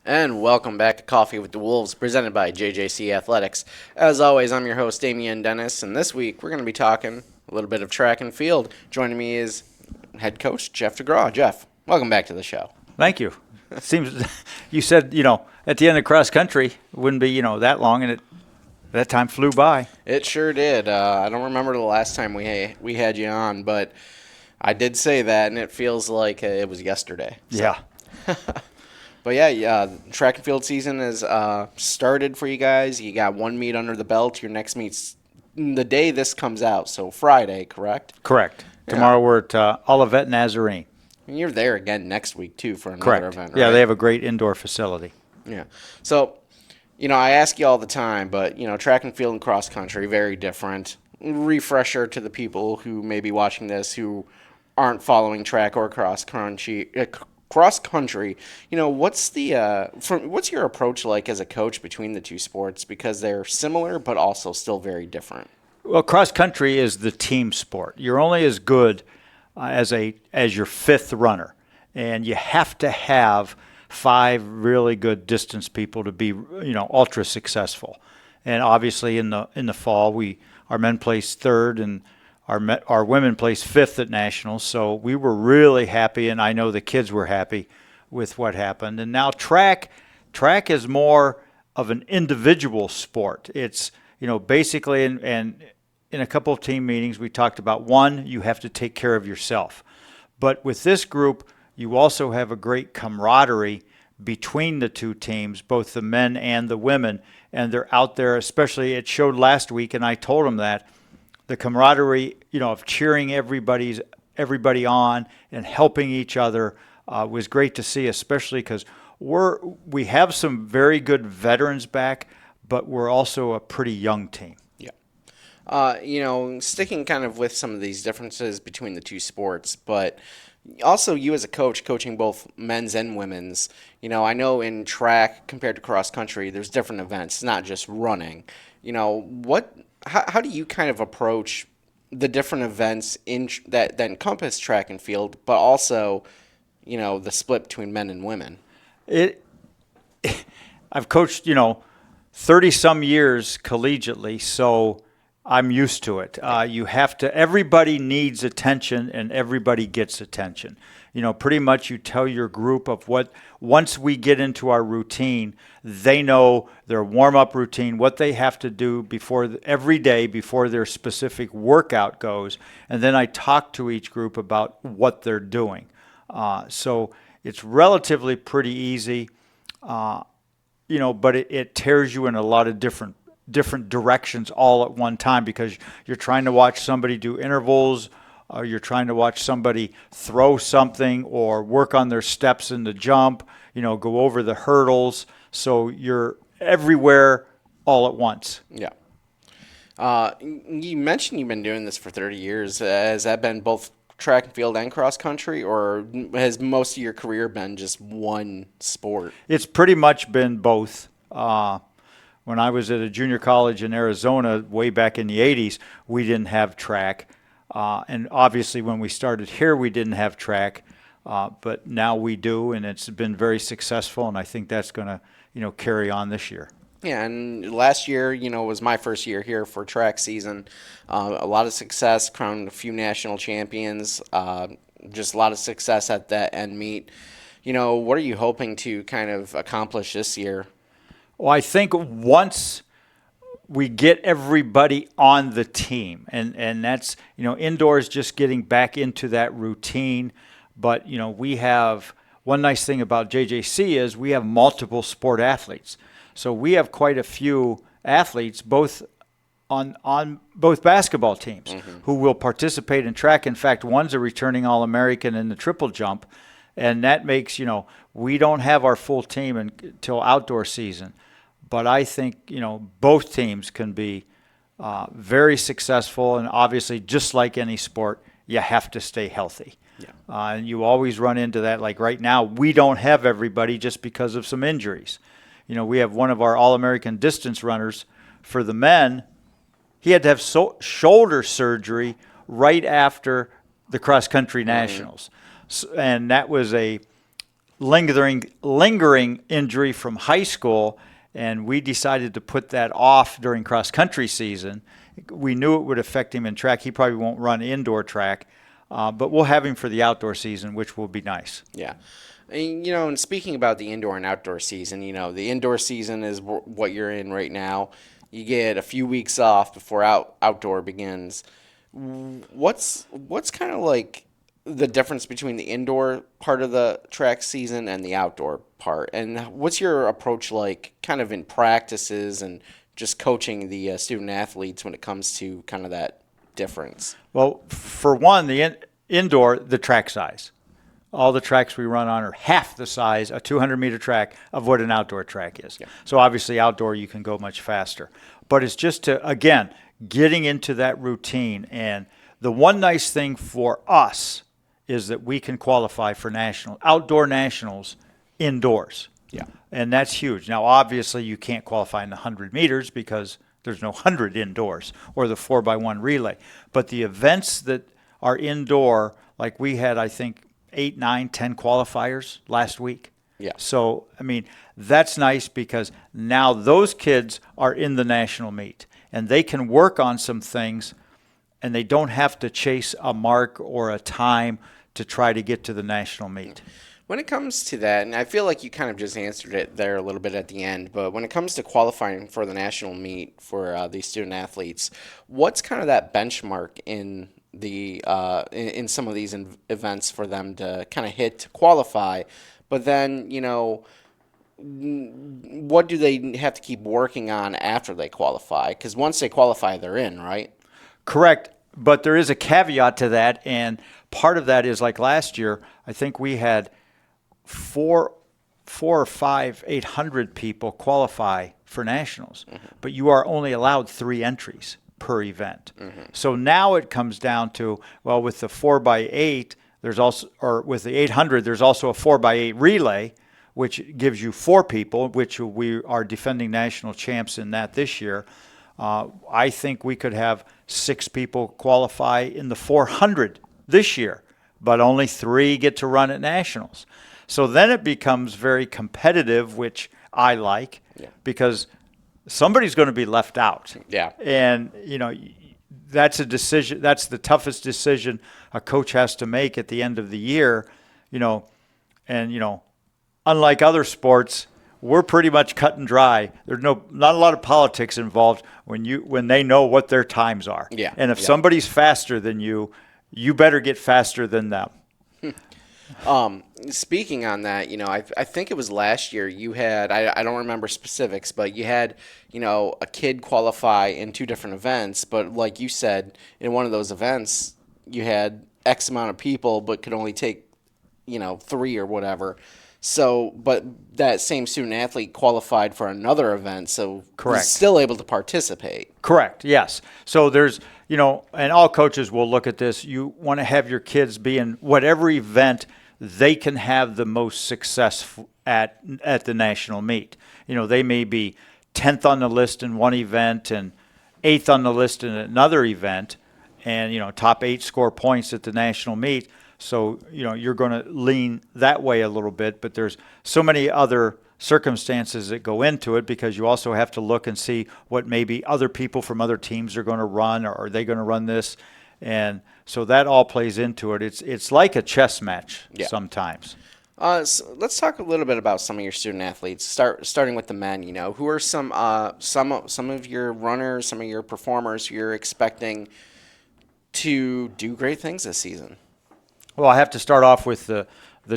And welcome back to Coffee with the Wolves, presented by JJC Athletics. As always, I'm your host, Damian Dennis, and this week we're going to be talking a little bit of track and field. Joining me is head coach Jeff DeGraw. Jeff, welcome back to the show. Thank you. It seems you said, at the end of cross country, it wouldn't be, that long, and that time flew by. It sure did. I don't remember the last time we had you on, but I did say that, and it feels like it was yesterday. So. Yeah. But yeah, track and field season has started for you guys. You got one meet under the belt. Your next meet's the day this comes out, so Friday, correct? Correct. Yeah. Tomorrow we're at Olivet Nazarene. And you're there again next week, too, for another Correct. event, right? Yeah, they have a great indoor facility. Yeah. So, I ask you all the time, but, track and field and cross country, very different. Refresher to the people who may be watching this who aren't following track or cross country. What's your approach like as a coach between the two sports? Because they're similar, but also still very different. Well, cross country is the team sport. You're only as good as your fifth runner, and you have to have 5 really good distance people to be ultra successful. And obviously in the fall our men placed third and our women placed 5th at nationals, so we were really happy, and I know the kids were happy with what happened. And now track is more of an individual sport. It's basically and in a couple of team meetings we talked about, one, you have to take care of yourself, but with this group you also have a great camaraderie between the two teams, both the men and the women, and they're out there. Especially it showed last week, and I told them that. The camaraderie, of cheering everybody on and helping each other was great to see, especially because we have some very good veterans back, but we're also a pretty young team. Yeah. Sticking kind of with some of these differences between the two sports, but also you as a coach coaching both men's and women's, I know in track compared to cross country, there's different events. It's not just running. How do you kind of approach the different events that encompass track and field, but also, the split between men and women? I've coached, 30-some years collegiately, so I'm used to it. Everybody needs attention, and everybody gets attention. Pretty much you tell your group of once we get into our routine, they know their warm-up routine, what they have to do every day before their specific workout goes, and then I talk to each group about what they're doing. So it's relatively pretty easy, but it tears you in a lot of different directions all at one time, because you're trying to watch somebody do intervals, or you're trying to watch somebody throw something or work on their steps in the jump, go over the hurdles. So you're everywhere all at once. Yeah. You mentioned you've been doing this for 30 years. Has that been both track and field and cross country, or has most of your career been just one sport? It's pretty much been both. When I was at a junior college in Arizona way back in the 80s, we didn't have track. And obviously when we started here, we didn't have track. But now we do, and it's been very successful, and I think that's going to, carry on this year. Yeah, and last year, was my first year here for track season. A lot of success, crowned a few national champions, just a lot of success at that end meet. What are you hoping to kind of accomplish this year? Well, I think once we get everybody on the team, and that's, indoors, just getting back into that routine. But, we have one nice thing about JJC is we have multiple sport athletes. So we have quite a few athletes, both on both basketball teams, who will participate in track. In fact, one's a returning All-American in the triple jump, and that makes, we don't have our full team until outdoor season. But I think, both teams can be very successful, and obviously, just like any sport, you have to stay healthy. Yeah. And you always run into that. Like right now, we don't have everybody just because of some injuries. We have one of our All-American distance runners for the men. He had to have shoulder surgery right after the cross-country nationals. And that was a lingering injury from high school, and we decided to put that off during cross-country season. We knew it would affect him in track. He probably won't run indoor track, but we'll have him for the outdoor season, which will be nice. Yeah. And, you know, and speaking about the indoor and outdoor season, you know, the indoor season is what you're in right now. You get a few weeks off before outdoor begins. What's kind of like the difference between the indoor part of the track season and the outdoor part? And what's your approach like kind of in practices and just coaching the student athletes when it comes to kind of that difference? Well, for one, the indoor, the track size. All the tracks we run on are half the size, a 200-meter track, of what an outdoor track is. Yeah. So obviously outdoor you can go much faster. But it's just to, again, getting into that routine. And the one nice thing for us is that we can qualify for outdoor nationals indoors. Yeah. And that's huge. Now, obviously, you can't qualify in the 100 meters because there's no 100 indoors, or the 4x1 relay. But the events that are indoor, like we had, I think, 8, 9, 10 qualifiers last week. Yeah. So, I mean, that's nice because now those kids are in the national meet and they can work on some things and they don't have to chase a mark or a time to try to get to the national meet. When it comes to that, and I feel like you kind of just answered it there a little bit at the end, but when it comes to qualifying for the national meet for these student athletes, what's kind of that benchmark in the in some of these events for them to kind of hit to qualify? But then, you know, what do they have to keep working on after they qualify? Because once they qualify, they're in, right? Correct. But there is a caveat to that, and part of that is like last year, I think we had four or five 800 people qualify for nationals, but you are only allowed 3 entries per event. So now it comes down to, well, with the 4x8, there's also, or with the 800, there's also a 4x8 relay, which gives you 4 people, which we are defending national champs in that this year. I think we could have 6 people qualify in the 400 this year, but only 3 get to run at nationals. So then it becomes very competitive, which I like, because somebody's going to be left out. Yeah. And, you know, that's a decision. That's the toughest decision a coach has to make at the end of the year, you know. And, you know, unlike other sports, we're pretty much cut and dry. There's not a lot of politics involved when they know what their times are. Yeah. And if somebody's faster than you, you better get faster than them. Speaking on that, you know, I think it was last year you had, I don't remember specifics, but you had, you know, a kid qualify in 2 different events. But like you said, in one of those events, you had X amount of people, but could only take, you know, 3 or whatever. So, but that same student athlete qualified for another event, so Correct. was still able to participate. Correct, yes. So there's, you know, and all coaches will look at this. You want to have your kids be in whatever event they can have the most success at the national meet. You know, they may be 10th on the list in one event and 8th on the list in another event, and, you know, top 8 score points at the national meet. So, you know, you're going to lean that way a little bit, but there's so many other circumstances that go into it because you also have to look and see what maybe other people from other teams are going to run, or are they going to run this? And so that all plays into it. It's like a chess match sometimes. So let's talk a little bit about some of your student athletes. Starting with the men. You know, who are some of your runners, some of your performers who you're expecting to do great things this season? Well, I have to start off with the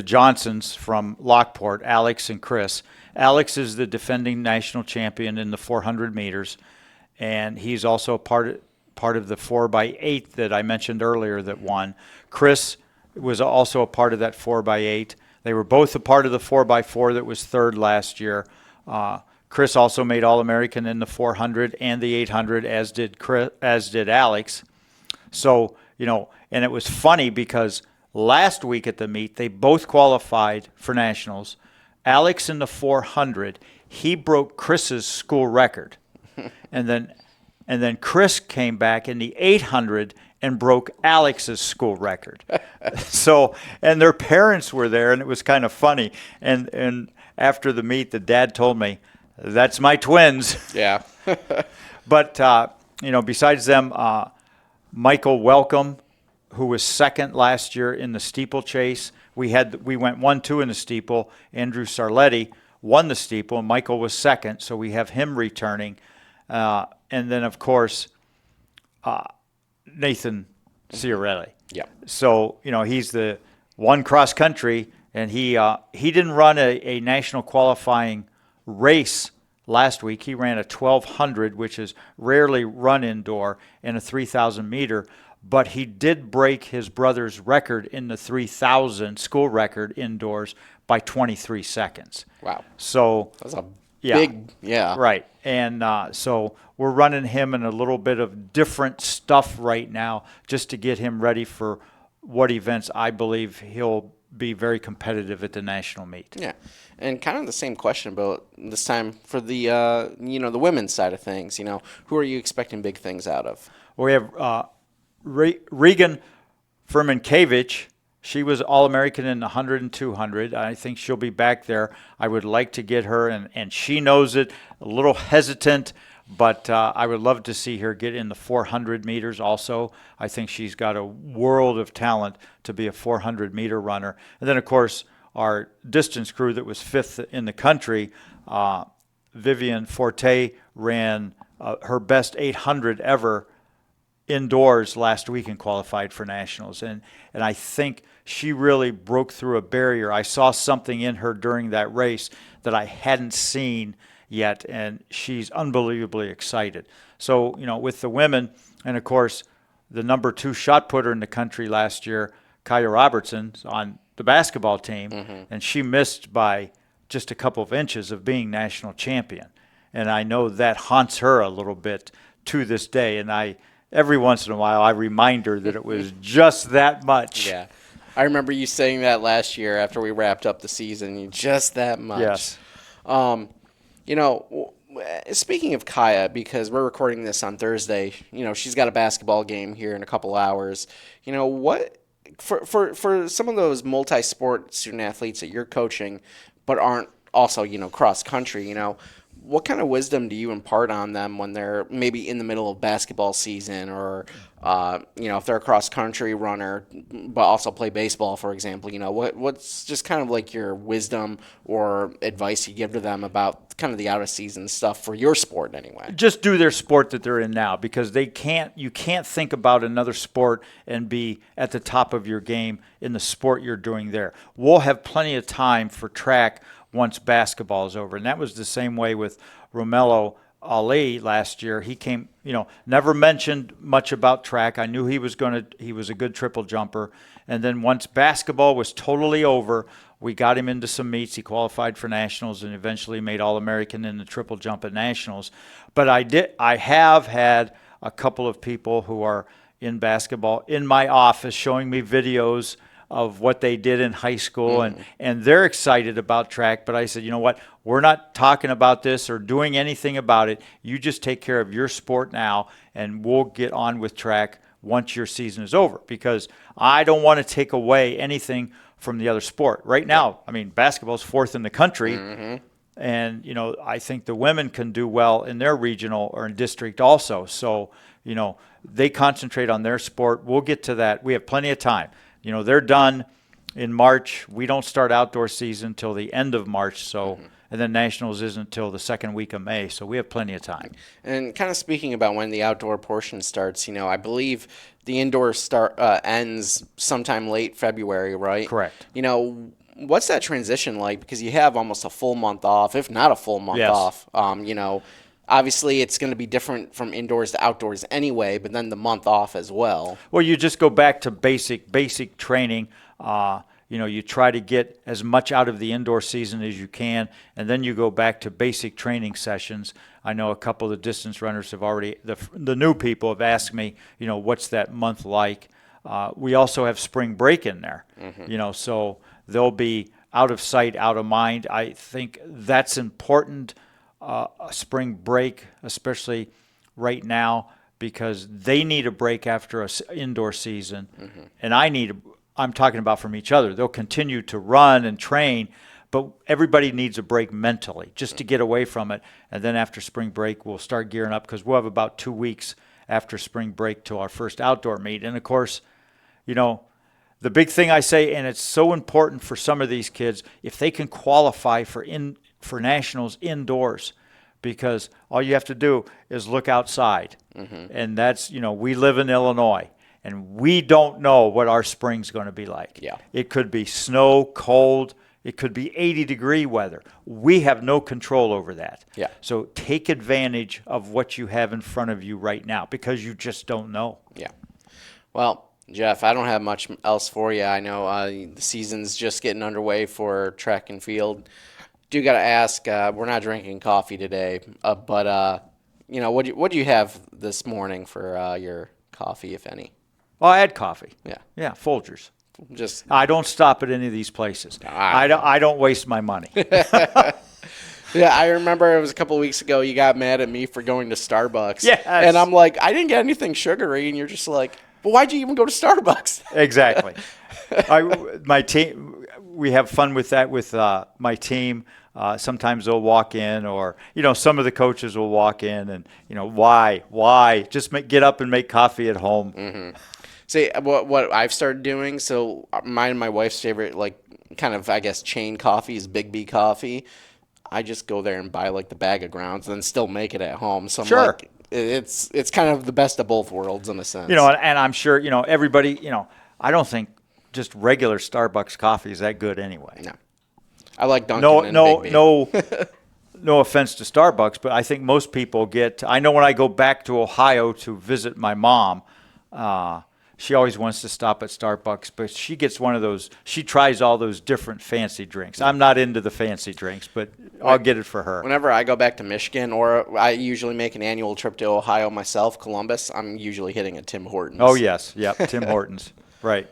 Johnsons from Lockport, Alex and Chris. Alex is the defending national champion in the 400 meters, and he's also part of the 4x8 that I mentioned earlier that won. Chris was also a part of that 4x8. They were both a part of the 4x4 that was third last year. Chris also made All-American in the 400 and the 800, as did Alex. So, you know, and it was funny because last week at the meet, they both qualified for nationals. Alex in the 400, he broke Chris's school record. And then Chris came back in the 800 and broke Alex's school record. So, and their parents were there, and it was kind of funny. And after the meet, the dad told me, "That's my twins." Yeah. But besides them, Michael Welcome, who was second last year in the steeplechase. We went 1-2 in the steeple. Andrew Sarletti won the steeple, and Michael was second, so we have him returning. And then, of course, Nathan Ciarelli. Yeah. So, he's the one cross country, and he didn't run a national qualifying race last week. He ran a 1200, which is rarely run indoor, and a 3,000 meter. But he did break his brother's record in the 3,000 school record indoors by 23 seconds. Wow. So that's a big, yeah. Right. And so we're running him in a little bit of different stuff right now just to get him ready for what events I believe he'll be very competitive at the national meet. Yeah. And kind of the same question, but this time for the, the women's side of things, who are you expecting big things out of? Well, we have Regan Furmankevich. She was All-American in the 100 and 200. I think she'll be back there. I would like to get her, and she knows it. A little hesitant, but I would love to see her get in the 400 meters also. I think she's got a world of talent to be a 400-meter runner. And then, of course, our distance crew that was fifth in the country, Vivian Forte, ran her best 800 ever indoors last week and qualified for nationals. And I think she really broke through a barrier. I saw something in her during that race that I hadn't seen yet, and she's unbelievably excited. So, with the women, and of course, the number 2 shot putter in the country last year, Kaya Robertson, on the basketball team, and she missed by just a couple of inches of being national champion. And I know that haunts her a little bit to this day, and every once in a while, I remind her that it was just that much. Yeah. I remember you saying that last year after we wrapped up the season, just that much. Yes. Speaking of Kaya, because we're recording this on Thursday, she's got a basketball game here in a couple hours. What for some of those multi-sport student athletes that you're coaching but aren't also, cross country, what kind of wisdom do you impart on them when they're maybe in the middle of basketball season or, if they're a cross-country runner but also play baseball, for example? What's just kind of like your wisdom or advice you give to them about kind of the out-of-season stuff for your sport anyway? Just do their sport that they're in now, because you can't think about another sport and be at the top of your game in the sport you're doing there. We'll have plenty of time for track once basketball is over. And that was the same way with Romello Ali last year. He came, never mentioned much about track. I knew he was a good triple jumper. And then once basketball was totally over, we got him into some meets. He qualified for nationals and eventually made All-American in the triple jump at nationals. But I have had a couple of people who are in basketball in my office showing me videos of what they did in high school, and they're excited about track. But I said, you know what? We're not talking about this or doing anything about it. You just take care of your sport now, and we'll get on with track once your season is over, because I don't want to take away anything from the other sport. Right now, basketball's 4th in the country, and, I think the women can do well in their regional or in district also. So, they concentrate on their sport. We'll get to that. We have plenty of time. They're done in March. We don't start outdoor season till the end of March, so and then nationals isn't until the second week of May, so we have plenty of time. And kind of speaking about when the outdoor portion starts, I believe the indoor ends sometime late February, right? Correct. What's that transition like? Because you have almost a full month off, if not a full month off. Obviously, it's going to be different from indoors to outdoors anyway, but then the month off as well. Well, you just go back to basic training. You try to get as much out of the indoor season as you can, and then you go back to basic training sessions. I know a couple of the distance runners have already, the new people have asked me, what's that month like? We also have spring break in there, so they'll be out of sight, out of mind. I think that's important. A spring break, especially right now, because they need a break after a indoor season, and I'm talking about from each other. They'll continue to run and train, but everybody needs a break mentally just to get away from it. And then after spring break, we'll start gearing up because we'll have about 2 weeks after spring break till our first outdoor meet. And of course, the big thing I say, and it's so important for some of these kids, if they can qualify for nationals indoors, because all you have to do is look outside. And that's, we live in Illinois, and we don't know what our spring's going to be like. Yeah. It could be snow, cold. It could be 80-degree weather. We have no control over that. Yeah. So take advantage of what you have in front of you right now, because you just don't know. Yeah. Well, Jeff, I don't have much else for you. I know the season's just getting underway for track and field. Do got to ask, we're not drinking coffee today, but what do you have this morning for your coffee, if any? Well, I had coffee. Yeah. Yeah, Folgers. Just I don't stop at any of these places. I don't waste my money. Yeah, I remember it was a couple of weeks ago you got mad at me for going to Starbucks. Yes. And I'm like, I didn't get anything sugary, and you're just like, well, why'd you even go to Starbucks? Exactly. My team, we have fun with that with my team. Sometimes they'll walk in, or some of the coaches will walk in, and why? Just get up and make coffee at home. See, what I've started doing, so mine and my wife's favorite, kind of, I guess, chain coffee is Big B Coffee. I just go there and buy, the bag of grounds and then still make it at home. So I'm Sure. It's kind of the best of both worlds in a sense. And I'm sure, everybody, I don't think just regular Starbucks coffee is that good anyway. No. I like Dunkin' and Big B. No offense to Starbucks, but I think most people I know when I go back to Ohio to visit my mom, she always wants to stop at Starbucks, but she gets one of those. She tries all those different fancy drinks. I'm not into the fancy drinks, but I'll get it for her. Whenever I go back to Michigan, or I usually make an annual trip to Ohio myself, Columbus, I'm usually hitting a Tim Hortons. Oh, yes. Yep, Tim Hortons. Right.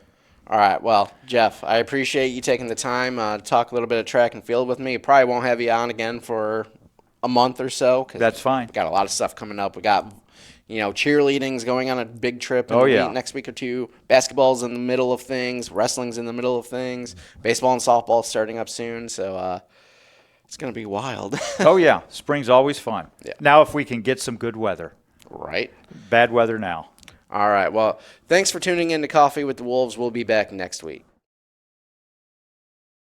All right. Well, Jeff, I appreciate you taking the time to talk a little bit of track and field with me. Probably won't have you on again for a month or so. That's fine. We got a lot of stuff coming up. We got cheerleading's going on a big trip next week or two. Basketball's in the middle of things. Wrestling's in the middle of things. Baseball and softball starting up soon. So it's going to be wild. Oh, yeah. Spring's always fun. Yeah. Now if we can get some good weather. Right. Bad weather now. All right. Well, thanks for tuning in to Coffee with the Wolves. We'll be back next week.